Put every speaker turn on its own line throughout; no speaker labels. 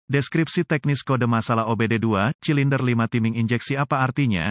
Deskripsi teknis kode masalah OBD2, silinder 5 timing injeksi apa artinya?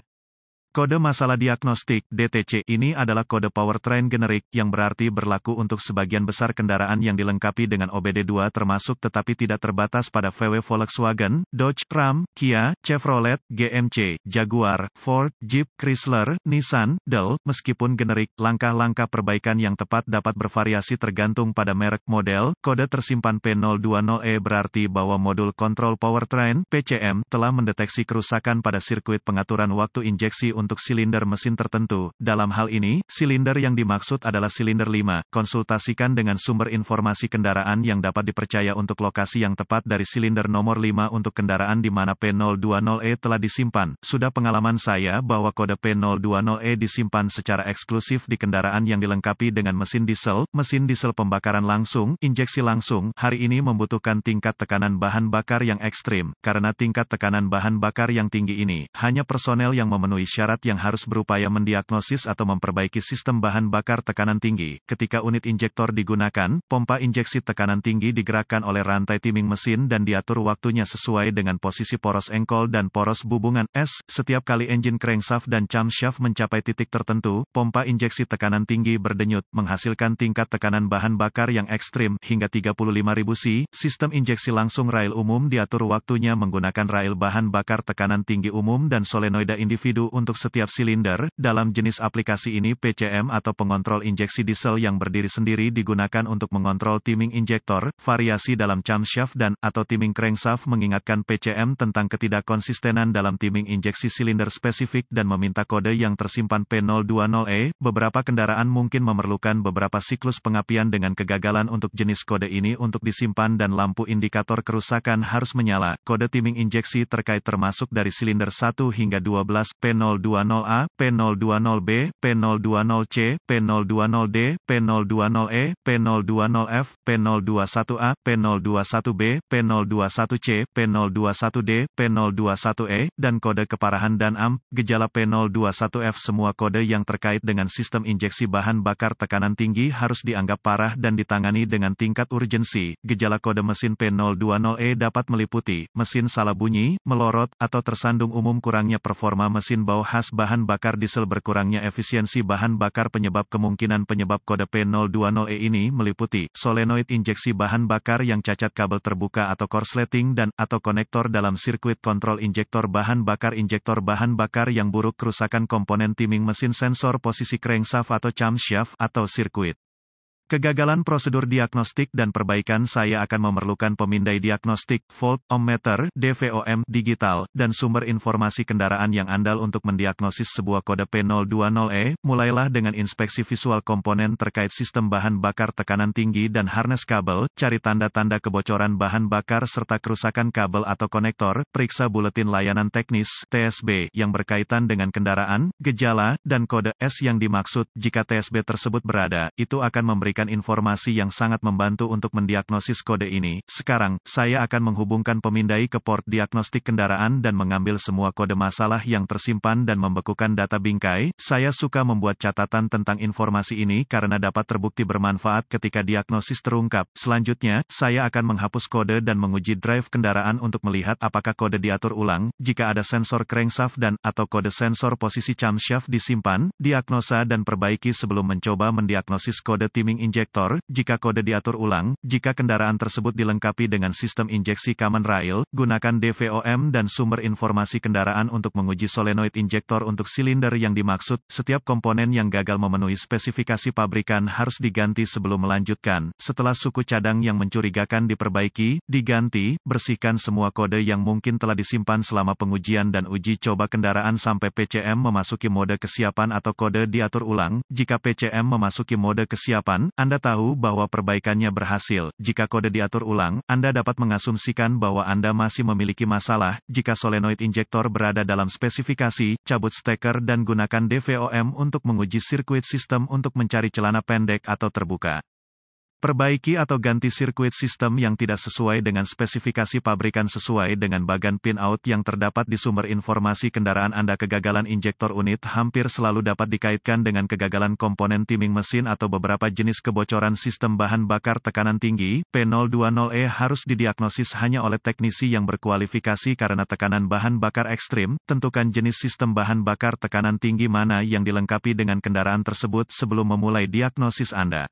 Kode masalah diagnostik, DTC, ini adalah kode powertrain generik, yang berarti berlaku untuk sebagian besar kendaraan yang dilengkapi dengan OBD2 termasuk tetapi tidak terbatas pada VW Volkswagen, Dodge, Ram, Kia, Chevrolet, GMC, Jaguar, Ford, Jeep, Chrysler, Nissan, Dell. Meskipun generik, langkah-langkah perbaikan yang tepat dapat bervariasi tergantung pada merek model. Kode tersimpan P020E berarti bahwa modul kontrol powertrain, PCM, telah mendeteksi kerusakan pada sirkuit pengaturan waktu injeksi untuk silinder mesin tertentu. Dalam hal ini, silinder yang dimaksud adalah silinder 5. Konsultasikan dengan sumber informasi kendaraan yang dapat dipercaya untuk lokasi yang tepat dari silinder nomor 5 untuk kendaraan di mana P020E telah disimpan. Sudah pengalaman saya bahwa kode P020E disimpan secara eksklusif di kendaraan yang dilengkapi dengan mesin diesel pembakaran langsung, injeksi langsung. Hari ini membutuhkan tingkat tekanan bahan bakar yang ekstrim. Karena tingkat tekanan bahan bakar yang tinggi ini, hanya personel yang memenuhi syarat yang harus berupaya mendiagnosis atau memperbaiki sistem bahan bakar tekanan tinggi. Ketika unit injektor digunakan, pompa injeksi tekanan tinggi digerakkan oleh rantai timing mesin dan diatur waktunya sesuai dengan posisi poros engkol dan poros bubungan S. Setiap kali engine crankshaft dan camshaft mencapai titik tertentu, pompa injeksi tekanan tinggi berdenyut, menghasilkan tingkat tekanan bahan bakar yang ekstrim, hingga 35.000 C. Sistem injeksi langsung rail umum diatur waktunya menggunakan rail bahan bakar tekanan tinggi umum dan solenoida individu untuk setiap silinder. Dalam jenis aplikasi ini PCM atau pengontrol injeksi diesel yang berdiri sendiri digunakan untuk mengontrol timing injektor. Variasi dalam camshaft dan atau timing crankshaft mengingatkan PCM tentang ketidakkonsistenan dalam timing injeksi silinder spesifik dan meminta kode yang tersimpan P020E. Beberapa kendaraan mungkin memerlukan beberapa siklus pengapian dengan kegagalan untuk jenis kode ini untuk disimpan dan lampu indikator kerusakan harus menyala. Kode timing injeksi terkait termasuk dari silinder 1 hingga 12, P020A, P020B, P020C, P020D, P020E, P020F, P021A, P021B, P021C, P021D, P021E, dan kode keparahan dan AMP. Gejala P021F. Semua kode yang terkait dengan sistem injeksi bahan bakar tekanan tinggi harus dianggap parah dan ditangani dengan tingkat urgensi. Gejala kode mesin P020E dapat meliputi mesin salah bunyi, melorot, atau tersandung umum kurangnya performa mesin bau khas bahan bakar diesel berkurangnya efisiensi bahan bakar kemungkinan penyebab kode P020E ini meliputi solenoid injeksi bahan bakar yang cacat kabel terbuka atau korsleting dan atau konektor dalam sirkuit kontrol injektor bahan bakar yang buruk kerusakan komponen timing mesin sensor posisi crankshaft atau camshaft atau sirkuit. Kegagalan prosedur diagnostik dan perbaikan. Saya akan memerlukan pemindai diagnostik, volt, ohmmeter, DVOM, digital, dan sumber informasi kendaraan yang andal untuk mendiagnosis sebuah kode P020E. Mulailah dengan inspeksi visual komponen terkait sistem bahan bakar tekanan tinggi dan harness kabel, cari tanda-tanda kebocoran bahan bakar serta kerusakan kabel atau konektor, periksa buletin layanan teknis, TSB, yang berkaitan dengan kendaraan, gejala, dan kode S yang dimaksud. Jika TSB tersebut berada, itu akan memberikan informasi yang sangat membantu untuk mendiagnosis kode ini. Sekarang, saya akan menghubungkan pemindai ke port diagnostik kendaraan dan mengambil semua kode masalah yang tersimpan dan membekukan data bingkai. Saya suka membuat catatan tentang informasi ini karena dapat terbukti bermanfaat ketika diagnosis terungkap. Selanjutnya, saya akan menghapus kode dan menguji drive kendaraan untuk melihat apakah kode diatur ulang. Jika ada sensor crankshaft dan atau kode sensor posisi camshaft disimpan, diagnosa dan perbaiki sebelum mencoba mendiagnosis kode timing injektor. Jika kode diatur ulang, jika kendaraan tersebut dilengkapi dengan sistem injeksi common rail, gunakan DVOM dan sumber informasi kendaraan untuk menguji solenoid injektor untuk silinder yang dimaksud. Setiap komponen yang gagal memenuhi spesifikasi pabrikan harus diganti sebelum melanjutkan. Setelah suku cadang yang mencurigakan diperbaiki, diganti, bersihkan semua kode yang mungkin telah disimpan selama pengujian dan uji coba kendaraan sampai PCM memasuki mode kesiapan atau kode diatur ulang. Jika PCM memasuki mode kesiapan, Anda tahu bahwa perbaikannya berhasil. Jika kode diatur ulang, Anda dapat mengasumsikan bahwa Anda masih memiliki masalah. Jika solenoid injektor berada dalam spesifikasi, cabut steker dan gunakan DVOM untuk menguji sirkuit sistem untuk mencari celana pendek atau terbuka. Perbaiki atau ganti sirkuit sistem yang tidak sesuai dengan spesifikasi pabrikan sesuai dengan bagan pinout yang terdapat di sumber informasi kendaraan Anda. Kegagalan injektor unit hampir selalu dapat dikaitkan dengan kegagalan komponen timing mesin atau beberapa jenis kebocoran sistem bahan bakar tekanan tinggi. P020E harus didiagnosis hanya oleh teknisi yang berkualifikasi karena tekanan bahan bakar ekstrim. Tentukan jenis sistem bahan bakar tekanan tinggi mana yang dilengkapi dengan kendaraan tersebut sebelum memulai diagnosis Anda.